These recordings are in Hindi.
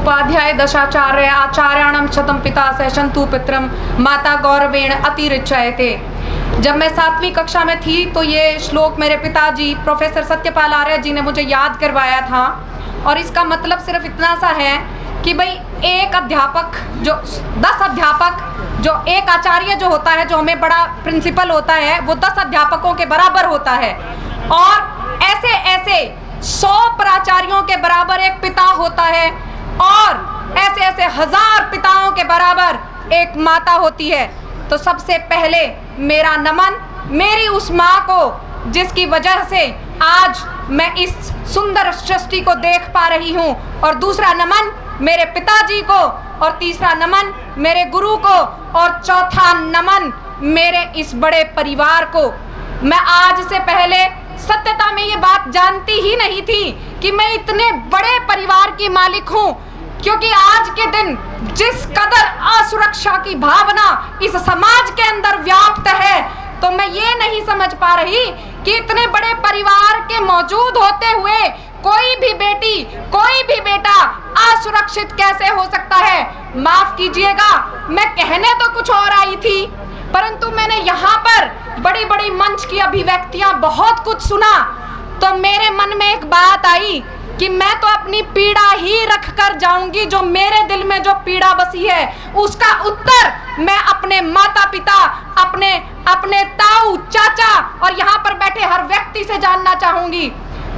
उपाध्याय दशाचार्य आचार्याणम शतम पिता सैशंतु पितरम माता गौरवेण अतिरिच्यते। जब मैं 7वीं कक्षा में थी तो ये श्लोक मेरे पिताजी प्रोफेसर सत्यपाल आर्य जी ने मुझे याद करवाया था। और इसका मतलब सिर्फ इतना सा है कि भाई एक अध्यापक जो 10 अध्यापक जो एक आचार्य जो होता है, जो हमें बड़ा प्रिंसिपल होता है, वो 10 अध्यापकों के बराबर होता है। और ऐसे ऐसे 100 प्राचार्यों के बराबर एक पिता होता है, और ऐसे ऐसे 1000 पिताओं के बराबर एक माता होती है। तो सबसे पहले मेरा नमन मेरी उस माँ को जिसकी वजह से आज मैं इस सुंदर सृष्टि को देख पा रही हूँ, और दूसरा नमन मेरे पिताजी को, और तीसरा नमन मेरे गुरु को, और चौथा नमन मेरे इस बड़े परिवार को। मैं आज से पहले सत्यता में ये बात जानती ही नहीं थी कि मैं इतने बड़े परिवार की मालिक हूँ, क्योंकि आज के दिन जिस कदर असुरक्षा की भावना इस समाज के अंदर व्याप्त है, तो मैं ये नहीं समझ पा रही कि इतने बड़े परिवार के मौजूद होते हुए कोई भी बेटी, कोई भी बेटा असुरक्षित कैसे हो सकता है। माफ कीजिएगा, मैं कहने तो कुछ और आई थी, परंतु मैंने यहाँ पर बड़ी बड़ी मंच की अभिव्यक्तियां बहुत कुछ सुना, तो मेरे मन में एक बात आई कि मैं तो अपनी पीड़ा ही रख कर जाऊंगी। जो मेरे दिल में जो पीड़ा बसी है, उसका उत्तर मैं अपने माता पिता, अपने ताऊ चाचा और यहाँ पर बैठे हर व्यक्ति से जानना चाहूंगी।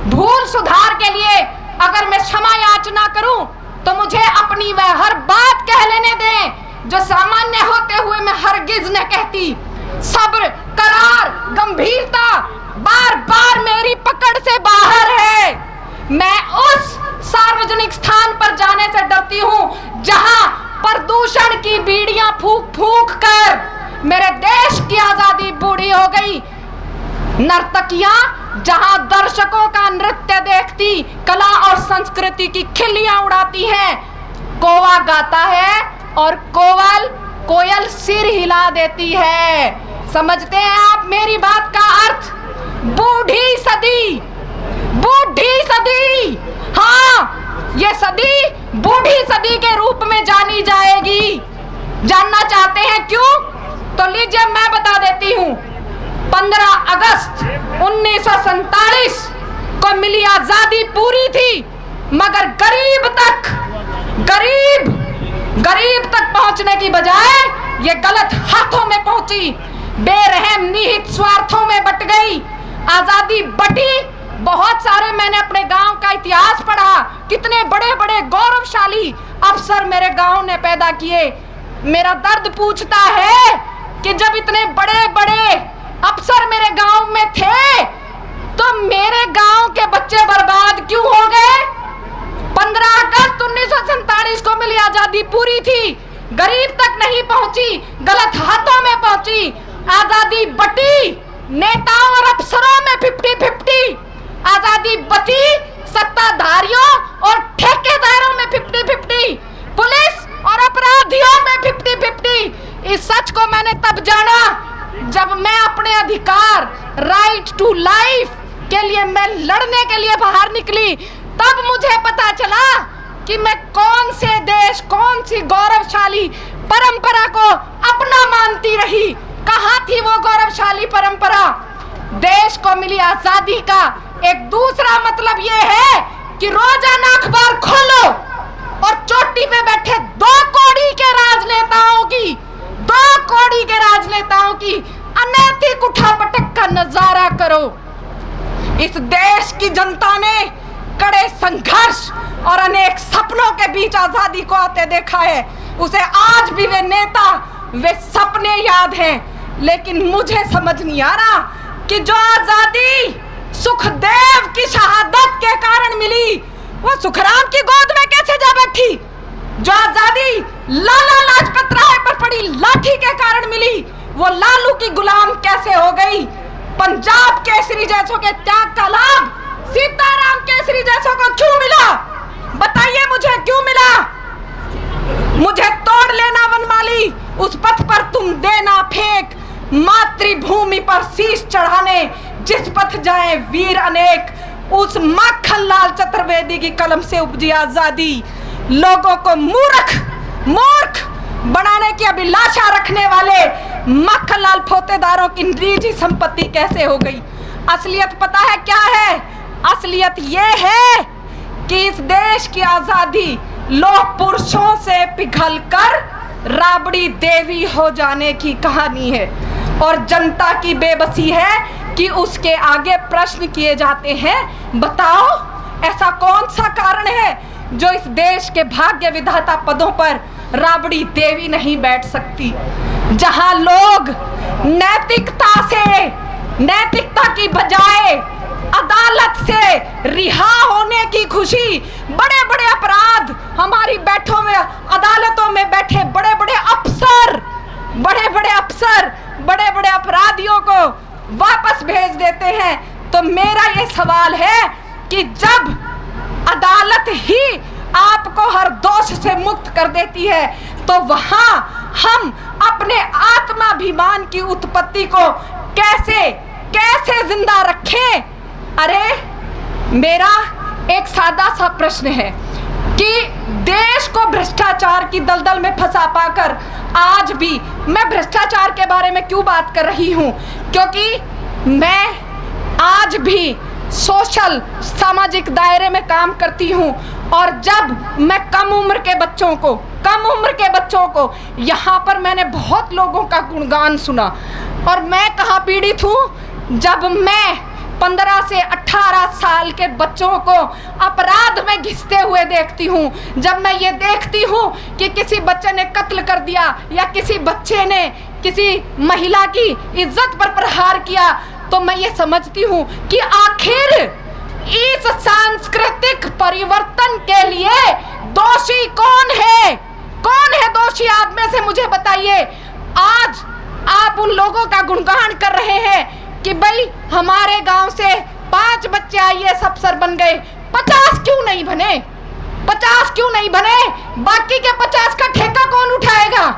भूल सुधार के लिए अगर मैं क्षमा याचना करूं, तो मुझे अपनी वह हर बात कह लेने दें जो सामान्य होते हुए मैं हरगिज न कहती। सब्र, करार, गंभीरता बार बार मेरी पकड़ से बाहर है। मैं उस सार्वजनिक स्थान पर जाने से डरती हूँ जहां प्रदूषण की बीड़ियां फूंक फूंक कर मेरे देश की आजादी बूढ़ी हो गई। नर्तकियां जहां दर्शकों का नृत्य देखती कला और संस्कृति की खिल्लियां उड़ाती हैं। कौवा गाता है और कोयल सिर हिला देती है। समझते हैं आप मेरी बात का अर्थ? बूढ़ी सदी, बूढ़ी सदी, हाँ, ये सदी बूढ़ी सदी के रूप में जानी जाएगी। जानना चाहते हैं क्यों? तो लीजिए मैं बता देती हूँ। 15 अगस्त 1947 को मिली आजादी पूरी थी, मगर गरीब तक पहुंचने की बजाय ये गलत हाथों में पहुंची, बेरहम निहित स्वार्थों में बट गई। आजादी बटी, बहुत सारे, मैंने अपने गांव का इतिहास पढ़ा, कितने बड़े बड़े गौरवशाली अफसर मेरे गांव ने पैदा किए। मेरा दर्द पूछता है कि जब इतने बड़े बड़े अफसर मेरे गांव में थे, तो मेरे गांव के बच्चे बर्बाद क्यों हो गए? 15 अगस्त 1947 को मिली आजादी पूरी थी, गरीब तक नहीं पहुंची, गलत हाथों में पहुंची। आजादी बटी, नेताओं और अफसरों में 50-50, आजादी बची सत्ताधारियों और ठेकेदारों में 50-50, पुलिस और अपराधियों में 50-50। इस सच को मैंने तब जाना जब मैं अपने अधिकार, राइट टू लाइफ के लिए मैं लड़ने के लिए बाहर निकली। तब मुझे पता चला कि मैं कौन से देश, कौन सी गौरवशाली परंपरा को अपना मानती रही। कहाँ थी वो गौरवशाली परंपरा? देश को मिली आजादी का एक दूसरा मतलब ये है कि रोजाना अखबार खोलो और चोटी पे बैठे 2 कौड़ी के राजनेताओं की अनैतिक उठापटक का नजारा करो। इस देश की जनता ने कड़े संघर्ष और अनेक सपनों के बीच आजादी को आते देखा है। उसे आज भी वे नेता, वे सपने याद हैं। लेकिन मुझे समझ नहीं आ रहा कि जो आजादी सुखदेव की शहादत के कारण मिली, वो सुखराम की गोद में कैसे जा बैठी? जो आजादी लाला लाजपत राय पर पड़ी लाठी के कारण मिली, वो लालू की गुलाम कैसे हो गई? पंजाब केसरी जैसों के त्याग का लाभ सीताराम केसरी जैसों को क्यों मिला? बताइए मुझे क्यों मिला? मुझे तोड़ लेना वनमाली, उस पथ पर तुम देना फेंक, मातृभूमि पर शीश चढ़ाने जिस पथ जाए वीर अनेक, उस माखन लाल चतुर्वेदी की कलम से उपजी आजादी। लोगों को मूर्ख बनाने की अभिलाषा रखने वाले मक्खनलाल पोतेदारों की निजी संपत्ति कैसे हो गई। असलियत पता है क्या है? असलियत ये है कि इस देश की आजादी लोग पुरुषों से पिघलकर राबड़ी देवी हो जाने की कहानी है, और जनता की बेबसी है कि उसके आगे प्रश्न किए जाते हैं। बताओ ऐसा कौन सा कारण है जो इस देश के भाग्य विधाता पदों पर राबड़ी देवी नहीं बैठ सकती? जहां लोग नैतिकता की बजाय अदालत से रिहा होने की खुशी, बड़े बड़े अपराध, हमारी अदालतों में बैठे बड़े बड़े अफसर बड़े बड़े अपराधियों को वापस भेज देते हैं। तो मेरा ये सवाल है कि जब अदालत ही आपको हर दोष से मुक्त कर देती है तो वहां हम अपने आत्माभिमान की उत्पत्ति को कैसे जिंदा रखें? अरे मेरा एक सादा सा प्रश्न है कि देश को भ्रष्टाचार की दलदल में फंसा पाकर आज भी मैं भ्रष्टाचार के बारे में क्यों बात कर रही हूं? क्योंकि मैं आज भी सामाजिक दायरे में काम करती हूं, और जब मैं कम उम्र के बच्चों को यहाँ पर मैंने बहुत लोगों का गुणगान सुना, और मैं कहाँ पीड़ित हूँ? जब मैं 15 से 18 साल के बच्चों को अपराध में घिसते हुए देखती हूँ, जब मैं ये देखती हूँ कि किसी बच्चे ने कत्ल कर दिया या किसी बच्चे ने किसी महिला की इज्जत पर प्रहार किया, तो मैं ये समझती हूँ कि आखिर इस सांस्कृतिक परिवर्तन के लिए दोषी कौन है? कौन है दोषी? आप में से मुझे बताइए। आज आप उन लोगों का गुणगान कर रहे हैं कि भाई हमारे गांव से 5 बच्चे IAS अफसर बन गए, 50 क्यों नहीं बने? 50 क्यों नहीं बने? बाकी के 50 का ठेका कौन उठाएगा?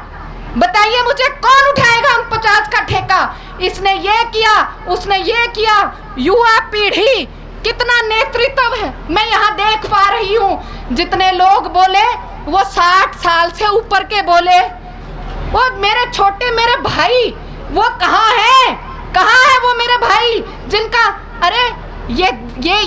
बताइए मुझे, कौन उठाएगा उन 50 का ठेका? इसने ये किया, उसने ये किया। युवा पीढ़ी कितना नेतृत्व है मैं यहाँ देख पा रही हूँ। जितने लोग बोले वो 60 साल से ऊपर के बोले। वो मेरे भाई वो कहाँ है? कहाँ है वो मेरे भाई जिनका, अरे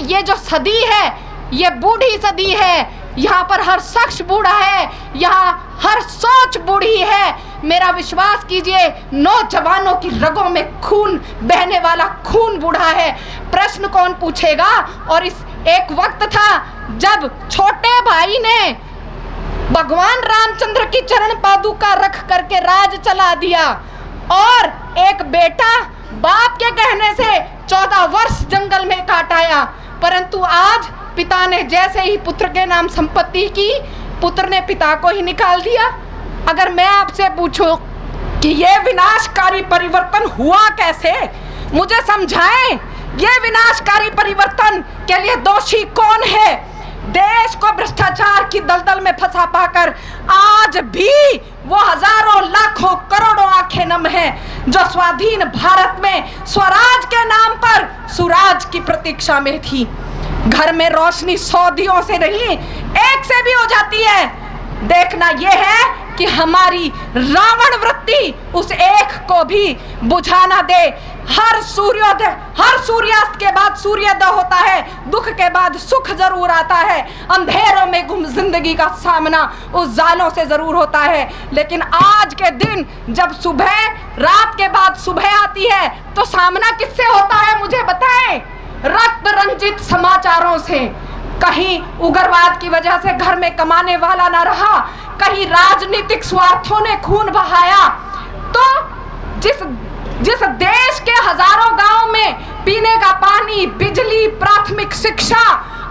ये जो सदी है ये बूढ़ी सदी है। यहाँ पर हर शख्स बूढ़ा है, यहाँ हर सोच बूढ़ी है। मेरा विश्वास कीजिए, नौजवानों की रगों में खून बहने वाला खून बूढ़ा है। प्रश्न कौन पूछेगा? और इस एक वक्त था जब छोटे भाई ने भगवान रामचंद्र की चरण पादुका रख करके राज चला दिया, और एक बेटा बाप के कहने से 14 वर्ष जंगल में काट आया। परंतु आज पिता ने जैसे ही पुत्र के नाम संपत्ति की, पुत्र ने पिता को ही निकाल दिया। अगर मैं आपसे पूछूं कि ये विनाशकारी परिवर्तन हुआ कैसे, मुझे समझाएं। ये विनाशकारी परिवर्तन के लिए दोषी कौन है? देश को भ्रष्टाचार की दलदल में फंसा पाकर आज भी वो हजारों लाखों करोड़ों आंखें नम हैं जो स्वाधीन भारत में स्वराज के नाम पर सुराज की प्रतीक्षा में थी। घर में रोशनी 100 दियों से नहीं, एक से भी हो जाती है। देखना यह है कि हमारी रावण वृत्ति उस एक को भी बुझा ना दे। हर सूर्यास्त के बाद सूर्योदय होता है, दुख के बाद सुख जरूर आता है। अंधेरों में गुम जिंदगी का सामना उस जालों से जरूर होता है। लेकिन आज के दिन जब रात के बाद सुबह आती है तो सामना किससे होता है? मुझे बताएं। रक्त रंजित समाचारों से। कहीं उग्रवाद की वजह से घर में कमाने वाला ना रहा, कहीं राजनीतिक स्वार्थों ने खून बहाया। तो जिस देश के हजारों गांव में पीने का पानी, बिजली, प्राथमिक शिक्षा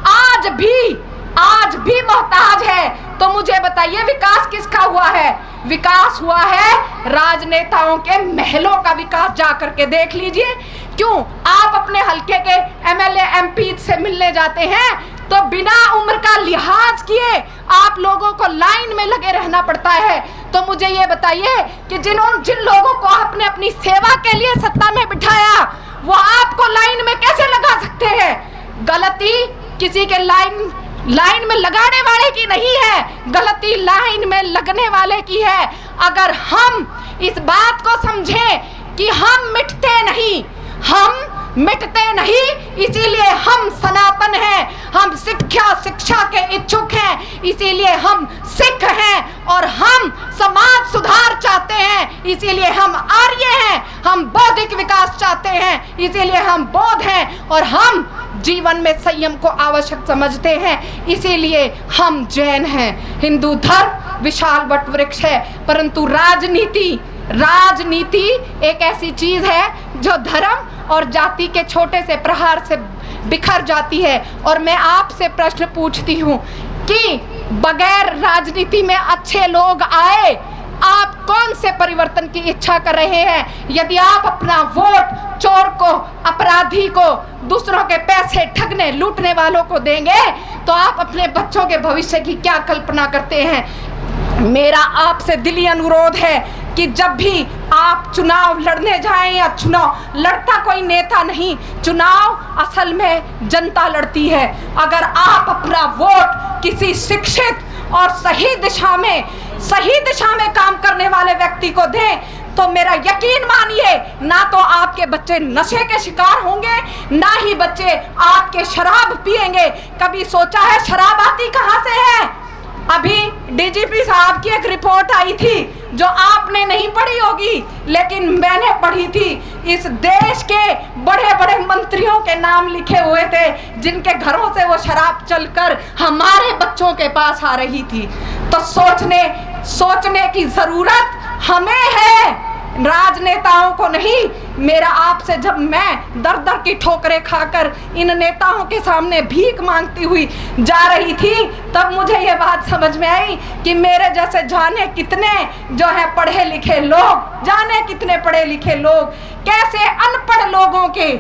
आज भी मोहताज है, तो मुझे बताइए विकास किसका हुआ है? विकास हुआ है राजनेताओं के महलों का विकास। जा करके देख लीजिए। क्यों आप अपने हल्के के MLA MP से मिलने जाते हैं तो बिना उम्र का लिहाज किए आप लोगों को लाइन में लगे रहना पड़ता है। तो मुझे ये बताइए कि जिन लोगों को आपने अपनी सेवा के लिए सत्ता में बिठाया वो आपको लाइन में कैसे लगा सकते हैं? गलती किसी के लाइन में लगाने वाले की नहीं है, गलती लाइन में लगने वाले की है। अगर हम इस बात को समझें कि हम मिटते नहीं, इसीलिए हम सनातन हैं, हम शिक्षा के इच्छुक हैं, इसीलिए हम सिख हैं, और हम समाज सुधार चाहते हैं, इसीलिए हम आर्य हैं, हम बौद्धिक विकास चाहते हैं, इसीलिए हम बौद्ध हैं, और हम जीवन में संयम को आवश्यक समझते हैं, इसीलिए हम जैन हैं। हिंदू धर्म विशाल वटवृक्ष है, परंतु राजनीति एक ऐसी चीज है जो धर्म और जाति के छोटे से प्रहार से बिखर जाती है। और मैं आपसे प्रश्न पूछती हूँ कि बगैर राजनीति में अच्छे लोग आए, आप कौन से परिवर्तन की इच्छा कर रहे हैं? यदि आप अपना वोट चोर को, अपराधी को, दूसरों के पैसे ठगने लूटने वालों को देंगे, तो आप अपने बच्चों के भविष्य की क्या कल्पना करते हैं? मेरा आपसे दिली अनुरोध है कि जब भी आप चुनाव लड़ने जाएं, या चुनाव लड़ता कोई नेता नहीं, चुनाव असल में जनता लड़ती है। अगर आप अपना वोट किसी शिक्षित और सही दिशा में काम करने वाले व्यक्ति को दें, तो मेरा यकीन मानिए, ना तो आपके बच्चे नशे के शिकार होंगे, ना ही बच्चे आपके शराब पिएंगे। कभी सोचा है शराब आती कहाँ से है? अभी डीजीपी साहब की एक रिपोर्ट आई थी जो आपने नहीं पढ़ी होगी, लेकिन मैंने पढ़ी थी। इस देश के बड़े बड़े मंत्रियों के नाम लिखे हुए थे, जिनके घरों से वो शराब चलकर हमारे बच्चों के पास आ रही थी। तो सोचने की जरूरत हमें है, राजनेताओं को नहीं। मेरा आपसे, जब मैं दर दर की ठोकरें खाकर इन नेताओं के सामने भीख मांगती हुई जा रही थी, तब मुझे ये बात समझ में आई कि मेरे जैसे जाने कितने जो है पढ़े लिखे लोग कैसे अनपढ़ लोगों के,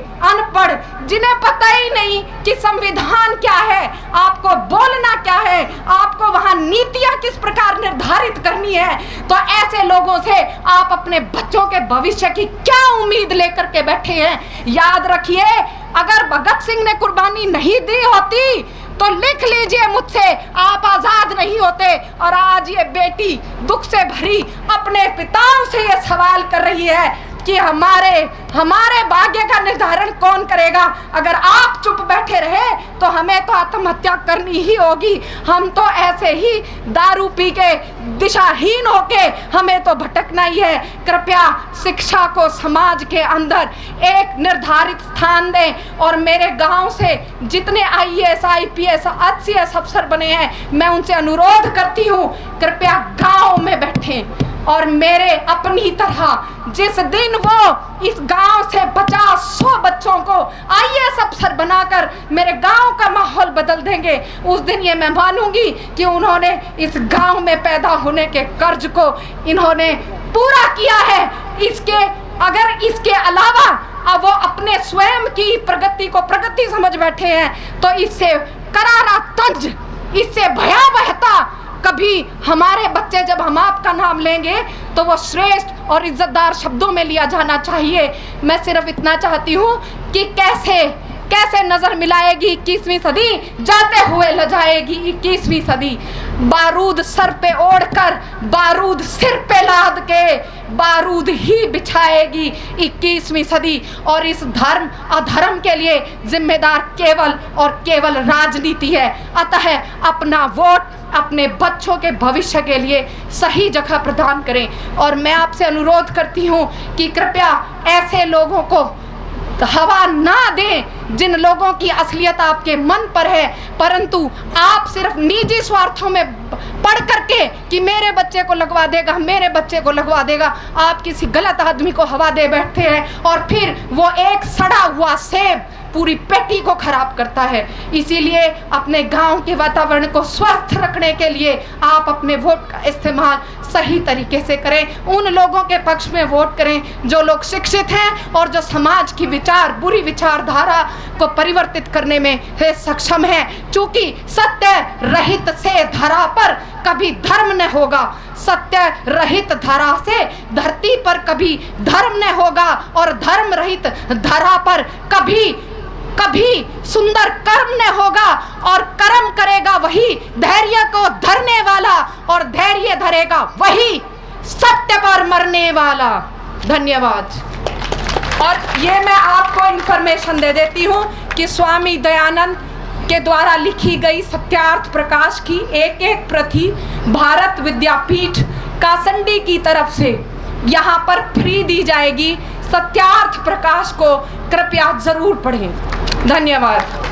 जिन्हें पता ही नहीं कि संविधान क्या है, आपको बोलना क्या है, आपको वहां नीतियां किस प्रकार निर्धारित करनी है, तो ऐसे लोगों से आप अपने बच्चों के भविष्य की क्या उम्मीद लेकर के बैठे हैं? याद रखिए, अगर भगत सिंह ने कुर्बानी नहीं दी होती तो लिख लीजिए मुझसे, आप आजाद नहीं होते। और आज ये बेटी दुख से भरी अपने पिताओं से ये सवाल कर रही है कि हमारे भाग्य का निर्धारण कौन करेगा? अगर आप चुप बैठे रहे तो हमें तो आत्महत्या करनी ही होगी। हम तो ऐसे ही दारू पी के दिशाहीन होके हमें तो भटकना ही है। कृपया शिक्षा को समाज के अंदर एक निर्धारित स्थान दें। और मेरे गांव से जितने IAS, IPS, HCS अफसर बने हैं, मैं उनसे अनुरोध करती हूँ, कृपया गांव में बैठें और मेरे अपनी तरह जिस दिन वो इस गांव से 50-100 बच्चों को IAS अफसर बनाकर मेरे गांव का माहौल बदल देंगे, उस दिन ये मैं मानूंगी कि उन्होंने इस गांव में पैदा होने के कर्ज को इन्होंने पूरा किया है। अगर इसके अलावा अब वो अपने स्वयं की प्रगति को प्रगति समझ बैठे हैं, तो इससे करारा तंज, इससे भयावहता कभी हमारे बच्चे, जब हम आपका नाम लेंगे तो वो श्रेष्ठ और इज्जतदार शब्दों में लिया जाना चाहिए। मैं सिर्फ इतना चाहती हूँ कि कैसे नजर मिलाएगी 21वीं सदी, जाते हुए ल जाएगी 21वीं सदी। बारूद सर पे ओढ़कर, बारूद सिर पे लाद के, बारूद ही बिछाएगी 21वीं सदी। और इस धर्म अधर्म के लिए जिम्मेदार केवल और केवल राजनीति है। अतः अपना वोट अपने बच्चों के भविष्य के लिए सही जगह प्रदान करें। और मैं आपसे अनुरोध करती हूँ कि कृपया ऐसे लोगों को हवा ना दें जिन लोगों की असलियत आपके मन पर है, परंतु आप सिर्फ निजी स्वार्थों में पढ़ करके कि मेरे बच्चे को लगवा देगा, आप किसी गलत आदमी को हवा दे बैठते हैं और फिर वो एक सड़ा हुआ सेब पूरी पेटी को खराब करता है। इसीलिए अपने गांव के वातावरण को स्वस्थ रखने के लिए आप अपने वोट का इस्तेमाल सही तरीके से करें। उन लोगों के पक्ष में वोट करें जो लोग शिक्षित हैं और जो समाज की बुरी विचारधारा को परिवर्तित करने में सक्षम है। चूंकि सत्य रहित से धरा पर कभी धर्म न होगा, सत्य रहित धरा से धरती पर कभी धर्म न होगा, और धर्म रहित धरा पर कभी सुंदर कर्म न होगा। और कर्म करेगा वही धैर्य को धरने वाला और धैर्य धरेगा वही सत्य पर मरने वाला। धन्यवाद। और ये मैं आपको इंफॉर्मेशन दे देती हूँ कि स्वामी दयानंद के द्वारा लिखी गई सत्यार्थ प्रकाश की एक एक प्रति भारत विद्यापीठ कासंडी की तरफ से यहाँ पर फ्री दी जाएगी। सत्यार्थ प्रकाश को कृपया जरूर पढ़ें। धन्यवाद।